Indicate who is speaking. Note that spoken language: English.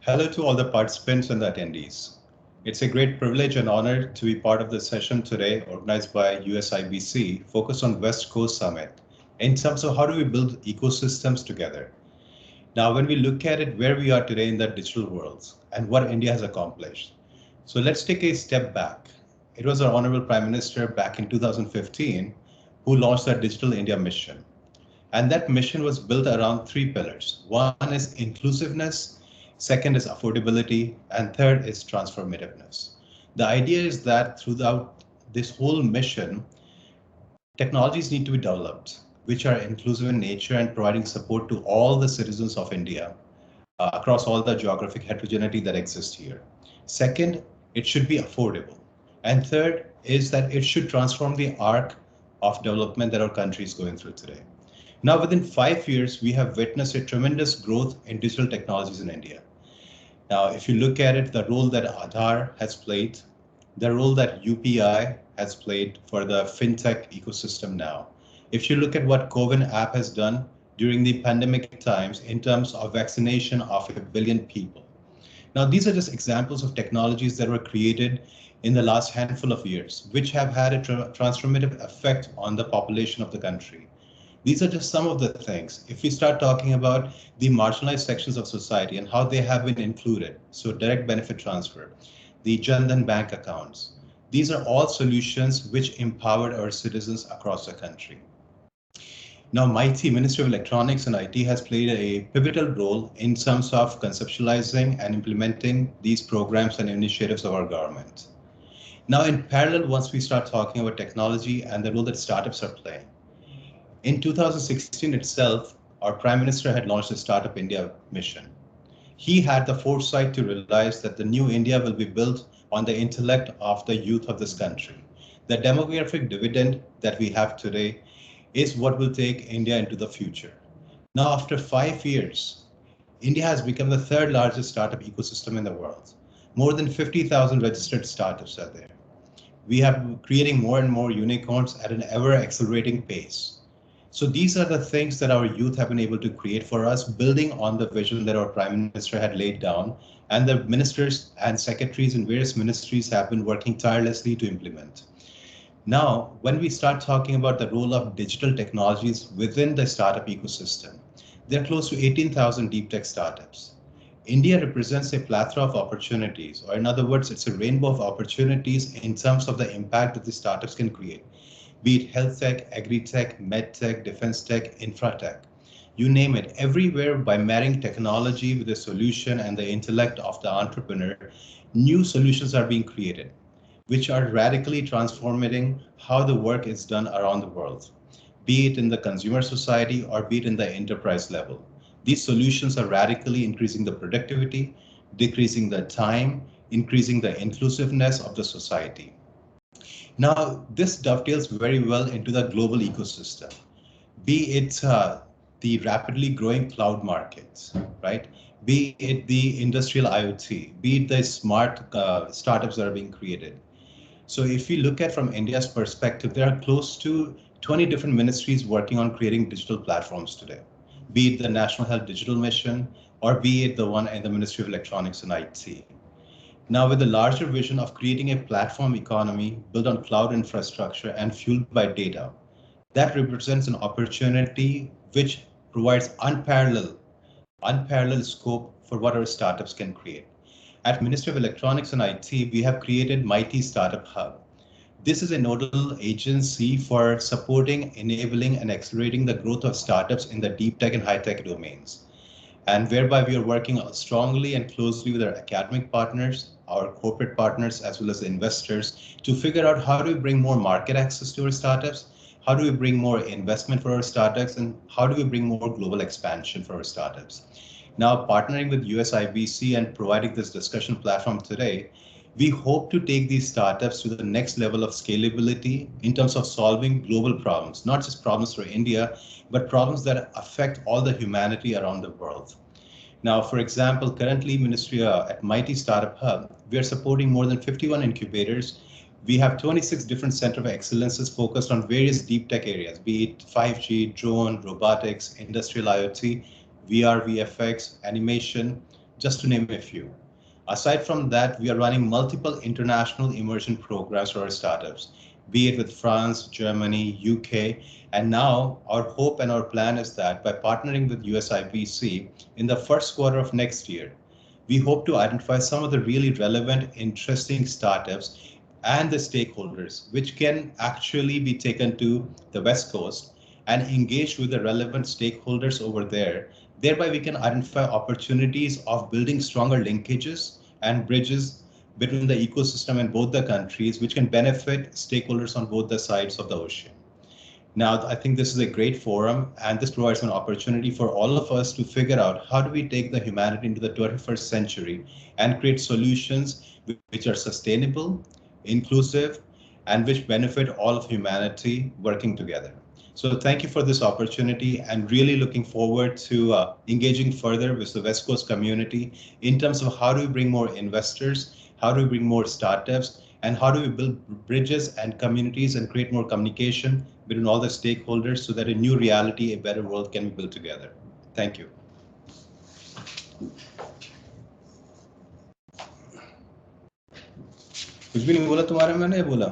Speaker 1: Hello to all the participants and the attendees. It's a great privilege and honor to be part of the session today organized by USIBC focused on West Coast Summit in terms of how do we build ecosystems together. Now, when we look at it, where we are today in the digital world and what India has accomplished. So let's take a step back. It was our Honorable Prime Minister back in 2015 who launched the Digital India mission. And that mission was built around three pillars. One is inclusiveness, second is affordability, and third is transformativeness. The idea is that throughout this whole mission, technologies need to be developed, which are inclusive in nature and providing support to all the citizens of India across all the geographic heterogeneity that exists here. Second, it should be affordable. And third is that it should transform the arc of development that our country is going through today. Now, within 5 years, we have witnessed a tremendous growth in digital technologies in India. Now, if you look at it, the role that Aadhaar has played, the role that UPI has played for the fintech ecosystem now. If you look at what COVID app has done during the pandemic times in terms of vaccination of 1 billion people. Now, these are just examples of technologies that were created in the last handful of years, which have had a transformative effect on the population of the country. These are just some of the things. If we start talking about the marginalized sections of society and how they have been included, so direct benefit transfer, the Jan Dhan bank accounts, these are all solutions which empowered our citizens across the country. Now, MIT, Ministry of Electronics and IT, has played a pivotal role in terms of conceptualizing and implementing these programs and initiatives of our government. Now, in parallel, once we start talking about technology and the role that startups are playing, in 2016 itself, our Prime Minister had launched the Startup India mission. He had the foresight to realize that the new India will be built on the intellect of the youth of this country. The demographic dividend that we have today is what will take India into the future. Now, after 5 years, India has become the third largest startup ecosystem in the world. More than 50,000 registered startups are there. We have creating more and more unicorns at an ever accelerating pace. So these are the things that our youth have been able to create for us, building on the vision that our Prime Minister had laid down, and the ministers and secretaries in various ministries have been working tirelessly to implement. Now, when we start talking about the role of digital technologies within the startup ecosystem, there are close to 18,000 deep tech startups. India represents a plethora of opportunities, or in other words, it's a rainbow of opportunities in terms of the impact that the startups can create. Be it health tech, agri-tech, med tech, defense tech, infra tech, you name it. Everywhere, by marrying technology with the solution and the intellect of the entrepreneur, new solutions are being created, which are radically transforming how the work is done around the world, be it in the consumer society or be it in the enterprise level. These solutions are radically increasing the productivity, decreasing the time, increasing the inclusiveness of the society. Now, this dovetails very well into the global ecosystem, be it the rapidly growing cloud markets, right? Be it the industrial IoT, be it the smart startups that are being created. So if we look at from India's perspective, there are close to 20 different ministries working on creating digital platforms today, be it the National Health Digital Mission, or be it the one in the Ministry of Electronics and IT. Now, with the larger vision of creating a platform economy built on cloud infrastructure and fueled by data, that represents an opportunity which provides unparalleled scope for what our startups can create. At Ministry of Electronics and IT, we have created Mighty Startup Hub. This is a nodal agency for supporting, enabling, and accelerating the growth of startups in the deep tech and high tech domains, and whereby we are working strongly and closely with our academic partners, our corporate partners, as well as the investors to figure out how do we bring more market access to our startups, how do we bring more investment for our startups, and how do we bring more global expansion for our startups. Now, partnering with USIBC and providing this discussion platform today, we hope to take these startups to the next level of scalability in terms of solving global problems, not just problems for India, but problems that affect all the humanity around the world. Now, for example, currently Ministry at Mighty Startup Hub, we are supporting more than 51 incubators. We have 26 different center of excellences focused on various deep tech areas, be it 5G, drone, robotics, industrial IoT, VR, VFX, animation, just to name a few. Aside from that, we are running multiple international immersion programs for our startups, be it with France, Germany, UK, and now our hope and our plan is that by partnering with USIBC in the first quarter of next year, we hope to identify some of the really relevant, interesting startups and the stakeholders, which can actually be taken to the West Coast and engage with the relevant stakeholders over there. Thereby, we can identify opportunities of building stronger linkages and bridges between the ecosystem in both the countries, which can benefit stakeholders on both the sides of the ocean. Now, I think this is a great forum, and this provides an opportunity for all of us to figure out how do we take the humanity into the 21st century and create solutions which are sustainable, inclusive, and which benefit all of humanity working together. So thank you for this opportunity, and really looking forward to engaging further with the West Coast community in terms of how do we bring more investors, how do we bring more startups, and how do we build bridges and communities and create more communication between all the stakeholders so that a new reality, a better world can be built together. Thank you. कुछ भी नहीं बोला तुम्हारे, मैंने बोला